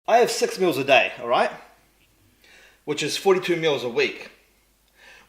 I have 6 meals a day, alright? Which is 42 meals a week.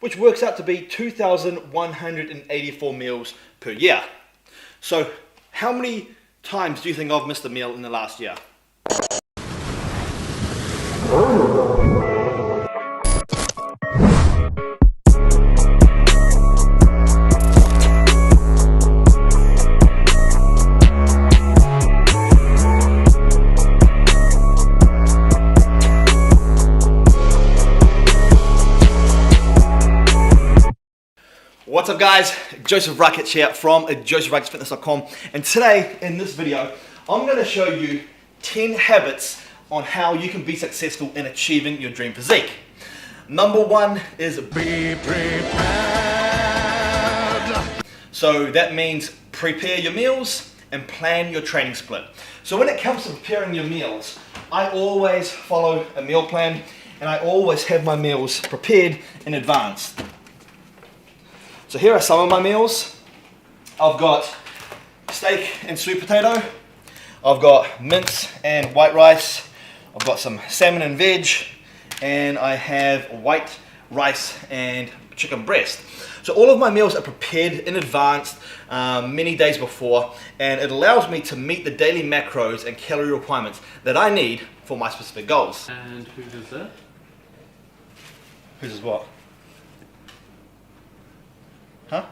Which works out to be 2,184 meals per year. So, how many times do you think I've missed a meal in the last year? What's up guys, Joseph Rakic here from josephrakicfitness.com, and today in this video I'm going to show you 10 habits on how you can be successful in achieving your dream physique. Number 1 is be prepared. So that means prepare your meals and plan your training split. So when it comes to preparing your meals, I always follow a meal plan and I always have my meals prepared in advance. So here are some of my meals. I've got steak and sweet potato. I've got mince and white rice. I've got some salmon and veg. And I have white rice and chicken breast. So all of my meals are prepared in advance, many days before, and it allows me to meet the daily macros and calorie requirements that I need for my specific goals. And who does that? Whose is what? Huh?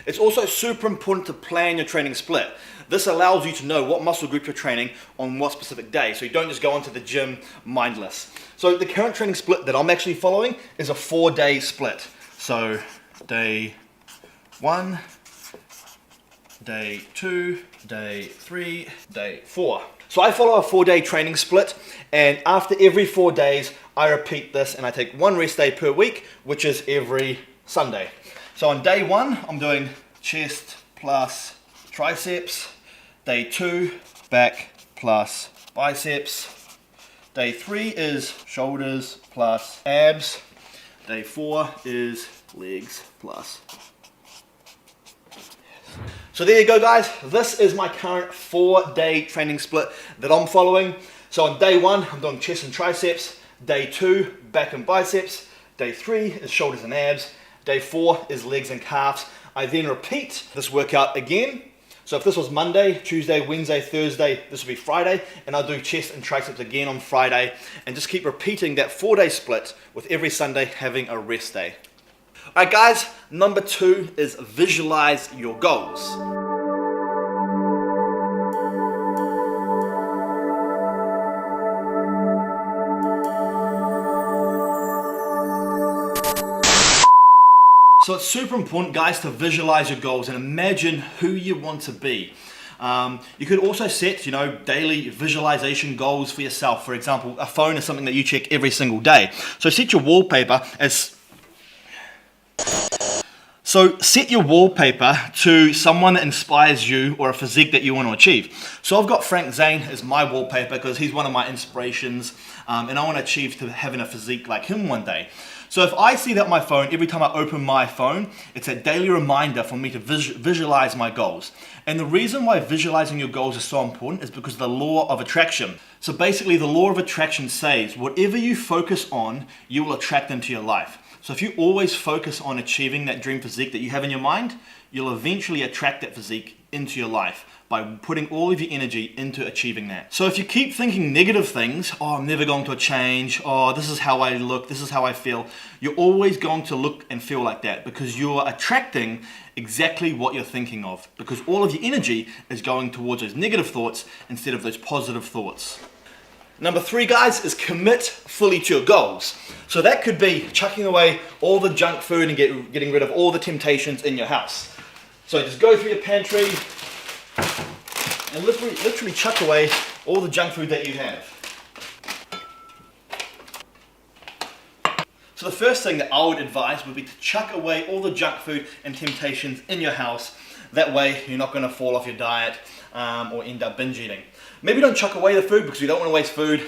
It's also super important to plan your training split. This allows you to know what muscle group you're training on what specific day, so you don't just go into the gym mindless. So the current training split that I'm actually following is a 4-day split. So day 1, day 2, day 3, day 4. So I follow a 4-day training split, and after every 4 days I repeat this and I take 1 rest day per week, which is every Sunday. So on day 1 I'm doing chest plus triceps, day 2 back plus biceps, day 3 is shoulders plus abs, day 4 is legs plus. So there you go guys, this is my current 4-day training split that I'm following. So on day 1 I'm doing chest and triceps, day 2 back and biceps, day 3 is shoulders and abs, day 4 is legs and calves. I then repeat this workout again. So if this was Monday, Tuesday, Wednesday, Thursday, this will be Friday, and I'll do chest and triceps again on Friday, and just keep repeating that 4-day split with every Sunday having a rest day. Alright guys, number 2 is visualize your goals. So it's super important guys to visualize your goals and imagine who you want to be. You could also set, daily visualization goals for yourself. For example, a phone is something that you check every single day. So set your wallpaper to someone that inspires you or a physique that you want to achieve. So I've got Frank Zane as my wallpaper because he's one of my inspirations, and I want to achieve to having a physique like him one day. So if I see that on my phone, every time I open my phone, it's a daily reminder for me to visualize my goals. And the reason why visualizing your goals is so important is because of the law of attraction. So basically the law of attraction says, whatever you focus on, you will attract into your life. So if you always focus on achieving that dream physique that you have in your mind, you'll eventually attract that physique into your life by putting all of your energy into achieving that. So if you keep thinking negative things, oh, I'm never going to change, oh, this is how I look, this is how I feel, you're always going to look and feel like that because you're attracting exactly what you're thinking of, because all of your energy is going towards those negative thoughts instead of those positive thoughts. Number 3 guys is commit fully to your goals. So that could be chucking away all the junk food and getting rid of all the temptations in your house. So just go through your pantry and literally chuck away all the junk food that you have. So the first thing that I would advise would be to chuck away all the junk food and temptations in your house. That way you're not going to fall off your diet or end up binge eating. Maybe don't chuck away the food because you don't want to waste food,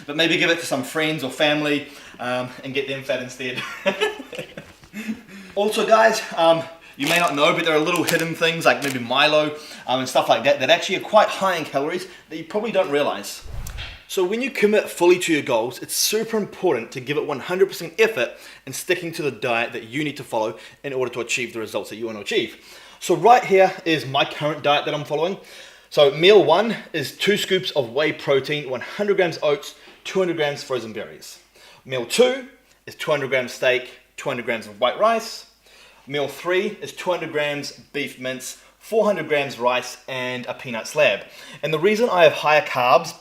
but maybe give it to some friends or family and get them fat instead. Also guys, You may not know, but there are little hidden things like maybe Milo and stuff like that that actually are quite high in calories that you probably don't realize. So when you commit fully to your goals, it's super important to give it 100% effort in sticking to the diet that you need to follow in order to achieve the results that you want to achieve. So right here is my current diet that I'm following. So meal 1 is 2 scoops of whey protein, 100 grams oats, 200 grams frozen berries. Meal 2 is 200 grams steak, 200 grams of white rice. Meal 3 is 200 grams beef mince, 400 grams rice, and a peanut slab. And the reason I have higher carbs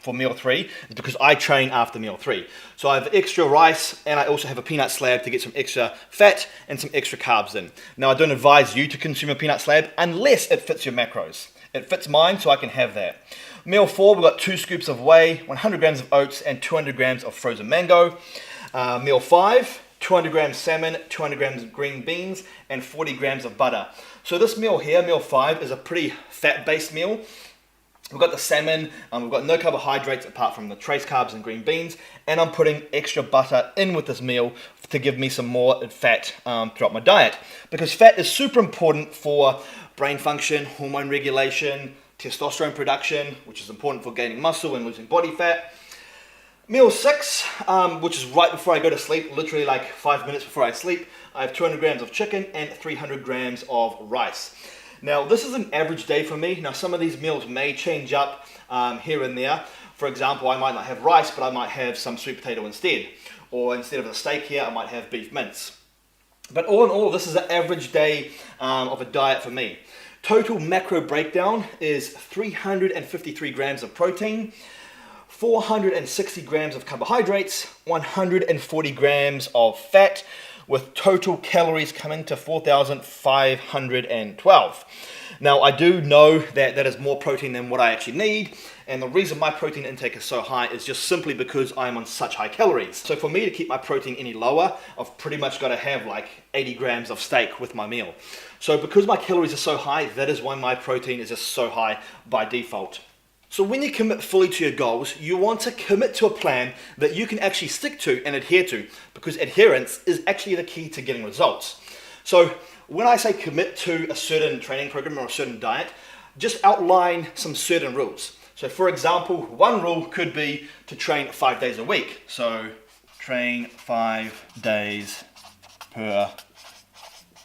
for meal 3 is because I train after meal 3. So I have extra rice and I also have a peanut slab to get some extra fat and some extra carbs in. Now I don't advise you to consume a peanut slab unless it fits your macros. It fits mine, so I can have that. Meal 4, we've got 2 scoops of whey, 100 grams of oats, and 200 grams of frozen mango. Meal 5, 200 grams salmon, 200 grams of green beans, and 40 grams of butter. So this meal here, meal 5, is a pretty fat-based meal. We've got the salmon, we've got no carbohydrates apart from the trace carbs and green beans, and I'm putting extra butter in with this meal to give me some more fat throughout my diet. Because fat is super important for brain function, hormone regulation, testosterone production, which is important for gaining muscle and losing body fat. Meal 6, which is right before I go to sleep, literally like 5 minutes before I sleep, I have 200 grams of chicken and 300 grams of rice. Now this is an average day for me. Now some of these meals may change up here and there. For example, I might not have rice, but I might have some sweet potato instead. Or instead of a steak here, I might have beef mince. But all in all, this is an average day of a diet for me. Total macro breakdown is 353 grams of protein, 460 grams of carbohydrates, 140 grams of fat, with total calories coming to 4,512. Now I do know that that is more protein than what I actually need, and the reason my protein intake is so high is just simply because I'm on such high calories. So for me to keep my protein any lower, I've pretty much got to have like 80 grams of steak with my meal. So because my calories are so high, that is why my protein is just so high by default. So when you commit fully to your goals, you want to commit to a plan that you can actually stick to and adhere to, because adherence is actually the key to getting results. So when I say commit to a certain training program or a certain diet, just outline some certain rules. So for example, one rule could be to train 5 days a week. So train 5 days per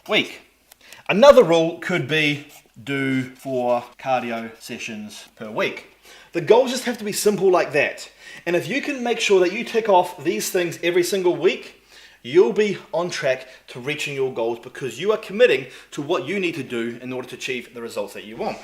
week. Another rule could be do 4 cardio sessions per week. The goals just have to be simple like that. And if you can make sure that you tick off these things every single week, you'll be on track to reaching your goals because you are committing to what you need to do in order to achieve the results that you want.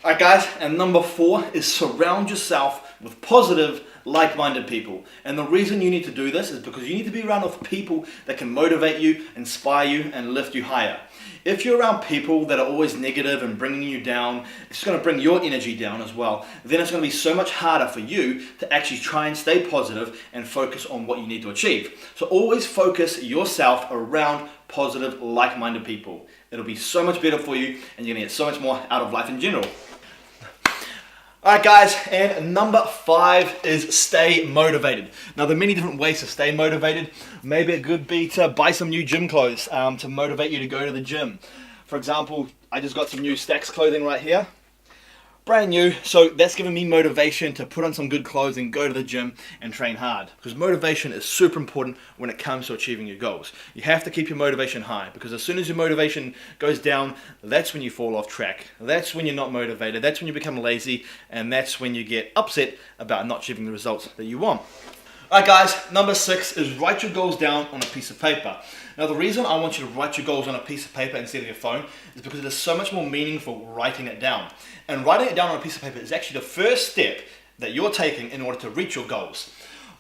Alright guys, and number 4 is surround yourself with positive, like-minded people. And the reason you need to do this is because you need to be around with people that can motivate you, inspire you, and lift you higher. If you're around people that are always negative and bringing you down, it's going to bring your energy down as well. Then it's going to be so much harder for you to actually try and stay positive and focus on what you need to achieve. So always focus yourself around positive, like-minded people. It'll be so much better for you and you're going to get so much more out of life in general. Alright guys, and number 5 is stay motivated. Now there are many different ways to stay motivated. Maybe it could be to buy some new gym clothes to motivate you to go to the gym. For example, I just got some new Stacks clothing right here. Brand new, so that's giving me motivation to put on some good clothes and go to the gym and train hard. Because motivation is super important when it comes to achieving your goals. You have to keep your motivation high because as soon as your motivation goes down, that's when you fall off track. That's when you're not motivated, that's when you become lazy, and that's when you get upset about not achieving the results that you want. Alright guys, number 6 is write your goals down on a piece of paper. Now the reason I want you to write your goals on a piece of paper instead of your phone is because it is so much more meaningful writing it down. And writing it down on a piece of paper is actually the first step that you're taking in order to reach your goals.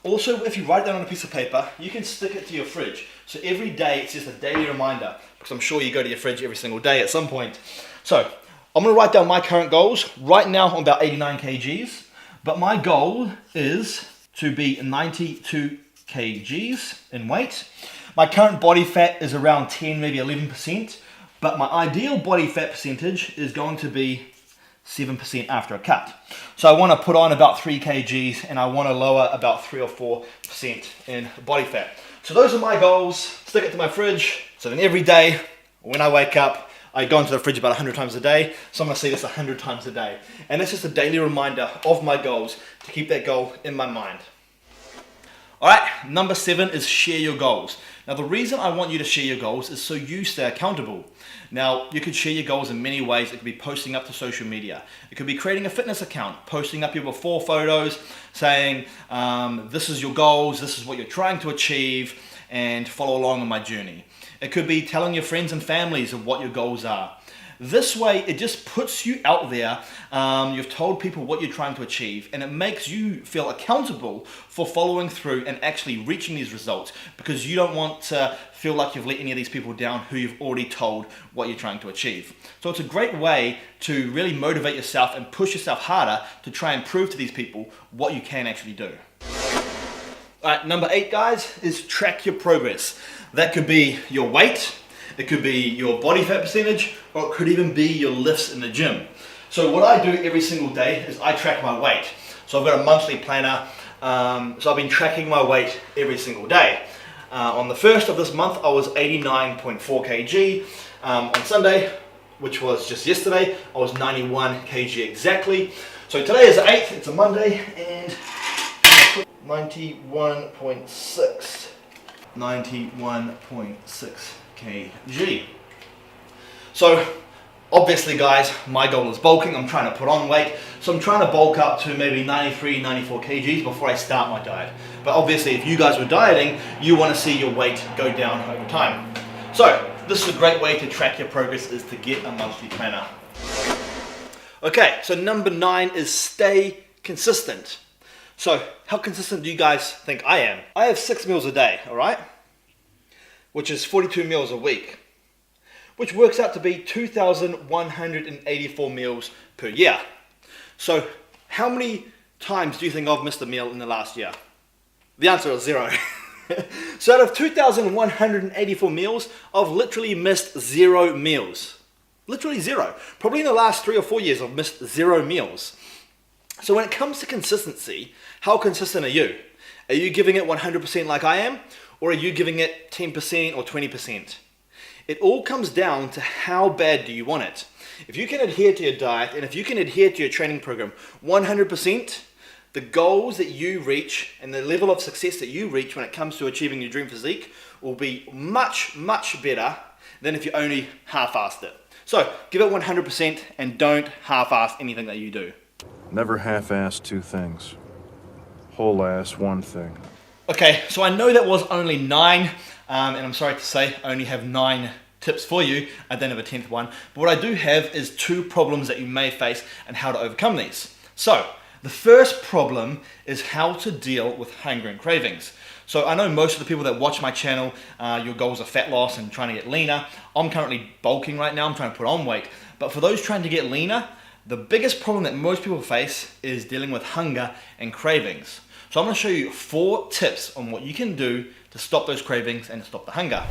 Also, if you write it down on a piece of paper, you can stick it to your fridge. So every day it's just a daily reminder, because I'm sure you go to your fridge every single day at some point. So I'm going to write down my current goals. Right now I'm about 89 kgs, but my goal is to be 92 kgs in weight. My current body fat is around 10, maybe 11%, but my ideal body fat percentage is going to be 7% after a cut. So I want to put on about 3 kgs and I want to lower about 3 or 4% in body fat. So those are my goals. Stick it to my fridge. So then every day When I wake up, I go into the fridge about 100 times a day, so I'm gonna see this 100 times a day. And it's just a daily reminder of my goals to keep that goal in my mind. All right, number 7 is share your goals. Now the reason I want you to share your goals is so you stay accountable. Now you could share your goals in many ways. It could be posting up to social media. It could be creating a fitness account, posting up your before photos, saying this is your goals, this is what you're trying to achieve, and follow along on my journey. It could be telling your friends and families of what your goals are. This way, it just puts you out there. You've told people what you're trying to achieve, and it makes you feel accountable for following through and actually reaching these results, because you don't want to feel like you've let any of these people down who you've already told what you're trying to achieve. So it's a great way to really motivate yourself and push yourself harder to try and prove to these people what you can actually do. All right, number 8, guys, is track your progress. That could be your weight, it could be your body fat percentage, or it could even be your lifts in the gym. So what I do every single day is I track my weight. So I've got a monthly planner, so I've been tracking my weight every single day. On the 1st of this month, I was 89.4 kg. On Sunday, which was just yesterday, I was 91 kg exactly. So today is the 8th, it's a Monday, and 91.6 kg. So obviously guys, my goal is bulking. I'm trying to put on weight, so I'm trying to bulk up to maybe 93, 94 kgs before I start my diet. But obviously if you guys were dieting, you want to see your weight go down over time. So this is a great way to track your progress, is to get a monthly planner. Okay, so number 9 is stay consistent. So how consistent do you guys think I am? I have 6 meals a day, all right? Which is 42 meals a week, which works out to be 2,184 meals per year. So how many times do you think I've missed a meal in the last year? The answer is 0. So out of 2,184 meals, I've literally missed 0 meals. Literally 0. Probably in the last 3 or 4 years, I've missed 0 meals. So when it comes to consistency, how consistent are you? Are you giving it 100% like I am? Or are you giving it 10% or 20%? It all comes down to how bad do you want it. If you can adhere to your diet, and if you can adhere to your training program 100%, the goals that you reach and the level of success that you reach when it comes to achieving your dream physique will be much, much better than if you only half-assed it. So give it 100% and don't half-ass anything that you do. Never half-ass 2 things. Whole-ass 1 thing. Okay, so I know that was only 9, and I'm sorry to say I only have 9 tips for you. I don't have a 10th one, but what I do have is 2 problems that you may face and how to overcome these. So the first problem is how to deal with hunger and cravings. So I know most of the people that watch my channel, your goals are fat loss and trying to get leaner. I'm currently bulking right now, I'm trying to put on weight. But for those trying to get leaner, the biggest problem that most people face is dealing with hunger and cravings. So I'm going to show you 4 tips on what you can do to stop those cravings and to stop the hunger.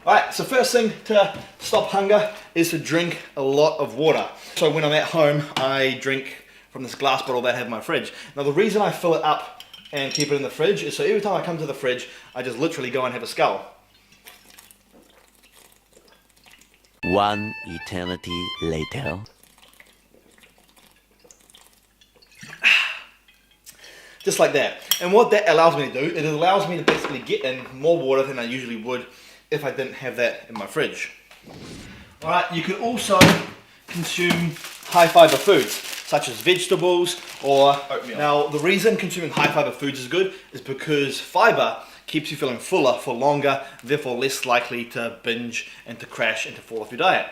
Alright, so first thing to stop hunger is to drink a lot of water. So when I'm at home, I drink from this glass bottle that I have in my fridge. Now the reason I fill it up and keep it in the fridge is so every time I come to the fridge, I just literally go and have a scull. One eternity later. Just like that. And what that allows me to do, it allows me to basically get in more water than I usually would if I didn't have that in my fridge. Alright, you could also consume high fiber foods, such as vegetables or oatmeal. Now, the reason consuming high fiber foods is good is because fiber keeps you feeling fuller for longer, therefore less likely to binge and to crash and to fall off your diet.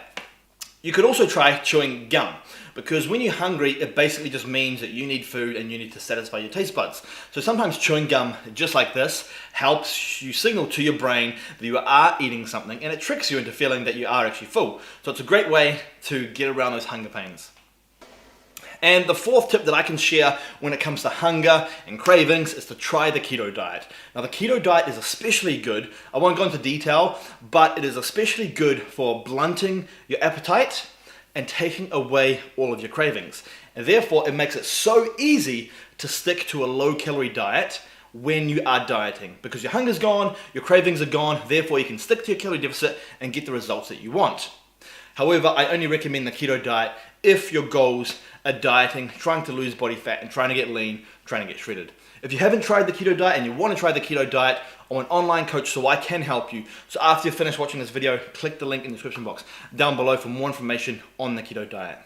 You could also try chewing gum, because when you're hungry, it basically just means that you need food and you need to satisfy your taste buds. So sometimes chewing gum, just like this, helps you signal to your brain that you are eating something, and it tricks you into feeling that you are actually full. So it's a great way to get around those hunger pains. And the 4th tip that I can share when it comes to hunger and cravings is to try the keto diet. Now the keto diet is especially good, I won't go into detail, but it is especially good for blunting your appetite and taking away all of your cravings. And therefore it makes it so easy to stick to a low calorie diet when you are dieting, because your hunger's gone, your cravings are gone, therefore you can stick to your calorie deficit and get the results that you want. However, I only recommend the keto diet if your goals are dieting, trying to lose body fat and trying to get lean, trying to get shredded. If you haven't tried the keto diet and you want to try the keto diet, I'm an online coach so I can help you. So after you finish watching this video, click the link in the description box down below for more information on the keto diet.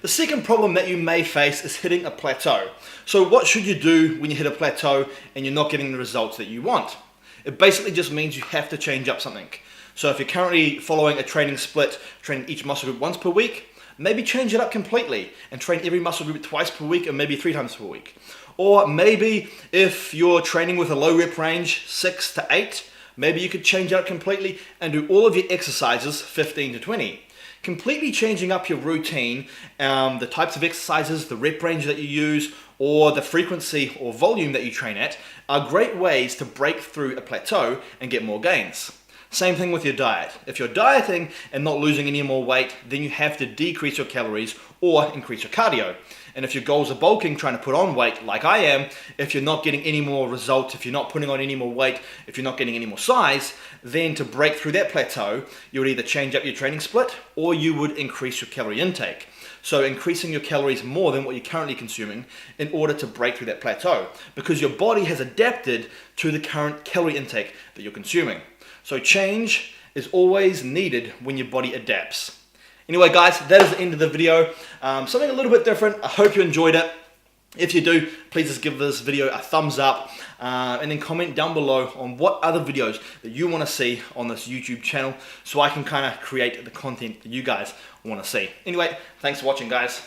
The second problem that you may face is hitting a plateau. So what should you do when you hit a plateau and you're not getting the results that you want? It basically just means you have to change up something. So if you're currently following a training split, training each muscle group once per week, maybe change it up completely and train every muscle group twice per week or maybe 3 times per week. Or maybe if you're training with a low rep range, 6 to 8, maybe you could change it up completely and do all of your exercises 15 to 20. Completely changing up your routine, the types of exercises, the rep range that you use, or the frequency or volume that you train at are great ways to break through a plateau and get more gains. Same thing with your diet. If you're dieting and not losing any more weight, then you have to decrease your calories or increase your cardio. And if your goals are bulking, trying to put on weight like I am, if you're not getting any more results, if you're not putting on any more weight, if you're not getting any more size, then to break through that plateau, you would either change up your training split or you would increase your calorie intake. So increasing your calories more than what you're currently consuming in order to break through that plateau, because your body has adapted to the current calorie intake that you're consuming. So change is always needed when your body adapts. Anyway guys, that is the end of the video. Something a little bit different. I hope you enjoyed it. If you do, please just give this video a thumbs up and then comment down below on what other videos that you want to see on this YouTube channel so I can kind of create the content that you guys want to see. Anyway, thanks for watching guys.